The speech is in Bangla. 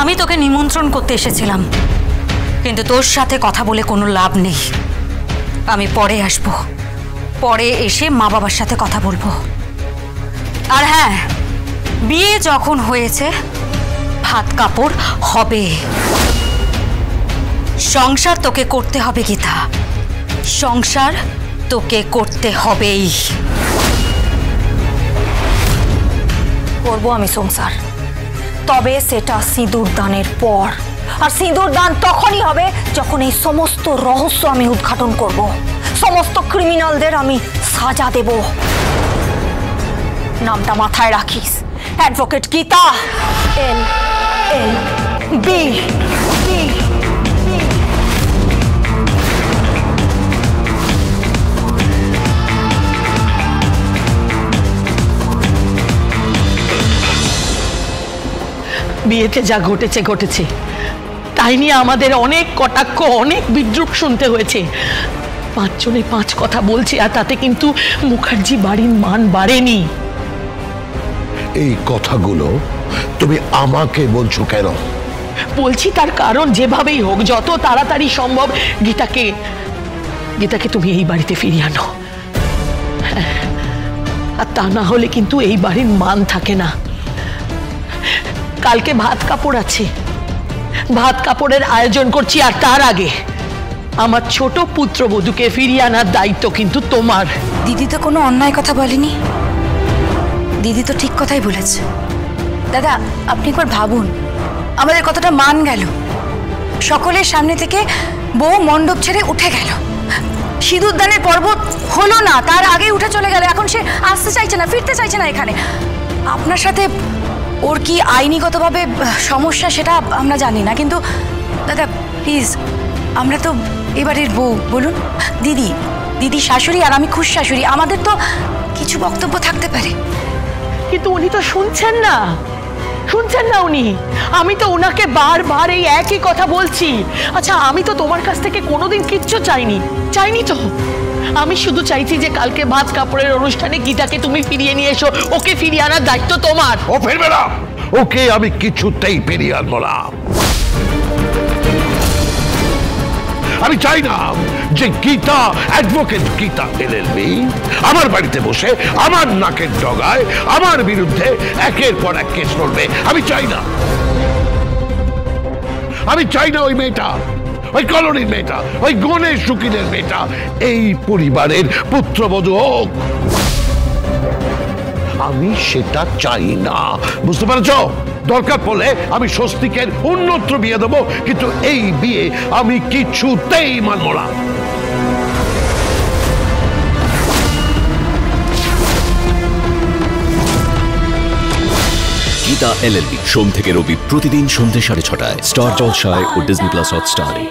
আমি তোকে নিমন্ত্রণ করতে এসেছিলাম, কিন্তু তোর সাথে কথা বলে কোনো লাভ নেই। আমি পরে আসবো, পরে এসে মা বাবার সাথে কথা বলবো। আর হ্যাঁ, বিয়ে যখন হয়েছে ভাত কাপড় হবে। সংসার তোকে করতে হবে গীতা, সংসার তোকে করতে হবেই। করবো আমি সংসার, তবে সেটা সিঁদুর দানের পর। আর সিঁদুর দান তখনই হবে যখন এই সমস্ত রহস্য আমি উদ্ঘাটন করব, সমস্ত ক্রিমিনালদের আমি সাজা দেব। নামটা মাথায় রাখিস, অ্যাডভোকেট গীতা, LLB। বিয়েতে যা ঘটেছে ঘটেছে, তাই নিয়ে আমাদের অনেক কটাক্ষ, অনেক বিদ্রুপ শুনতে হয়েছে। 5 জনে 5 কথা বলছে, আর তাতে কিন্তু মুখার্জি বাড়ির মান বাড়েনি। এই কথাগুলো তুমি আমাকে বলছো কেন? বলছি তার কারণ যেভাবেই হোক, যত তাড়াতাড়ি সম্ভব গীতাকে তুমি এই বাড়িতে ফিরিয়ে আনো। আর তা না হলে কিন্তু এই বাড়ির মান থাকে না। কালকে ভাত কাপড় আছে, ভাত কাপড়ের আয়োজন করছি, আর তার আগে আমার ছোট পুত্রবধূকে ফিরিয়ে আনার দায়িত্ব কিন্তু তোমার। দিদি তো কোনো অন্যায় কথা বলেনি, দিদি তো ঠিক কথাই বলেছে। দাদা, আপনি একবার ভাবুন, আমাদের কতটা মান গেল, সকলের সামনে থেকে বউ মণ্ডপ ছেড়ে উঠে গেল, সিঁদুর দানের পর্ব হলো না, তার আগে উঠে চলে গেল, এখন সে আসতে চাইছে না, ফিরতে চাইছে না এখানে। আপনার সাথে ওর কি আইনিগতভাবে সমস্যা সেটা আমরা জানি না, কিন্তু দাদা প্লিজ, আমরা তো এবারের বউ, বলুন। দিদি শাশুড়ি আর আমি খুশ শাশুড়ি, আমাদের তো কিছু বক্তব্য থাকতে পারে। কিন্তু উনি তো শুনছেন না উনি। আমি তো ওনাকে বারবার এই একই কথা বলছি। আচ্ছা, আমি তো তোমার কাছ থেকে কোনোদিন কিচ্ছু চাইনি তো। আমি শুধু চাইছি যে কালকে ভাত কাপড়ের অনুষ্ঠানে গীতাকে তুমি ফিরিয়ে নিয়ে এসো। ওকে ফিরিয়ে আনার দায়িত্ব তোমার। ও ফিরবে না, ওকে আমি কিছুতেই ফিরিয়ে আনবো না। আমি চাই না যে গীতা, অ্যাডভোকেট গীতা LLB আমার বাড়িতে বসে আমার নাকের ডগায় আমার বিরুদ্ধে একের পর এক কেস করবে। আমি চাই না ওই মেয়েটা, ওই কলোনির মেয়েটা, ওই গণেশ উকিলের মেয়েটা এই পরিবারের পুত্রবধূ হোক। আমি সেটা চাই না, বুঝতে পারছ? দরকার পড়লে আমি স্বস্তিকের অন্যত্র বিয়ে দেবো, কিন্তু এই বিয়ে আমি কিছুতেই মানব না। গীতা LLB সোম থেকে রবি প্রতিদিন সন্ধ্যে 6:30টায় স্টার জলসায় ও ডিজনি প্লাস হটস্টারে।